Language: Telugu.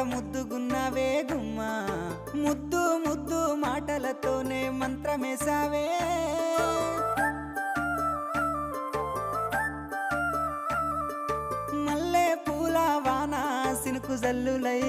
ముద్దుగున్నావే గుమ్మా ముద్దు ముద్దు మాటలతోనే మంత్రమేసావే మల్లె పూల వాన సినుకు జల్లులై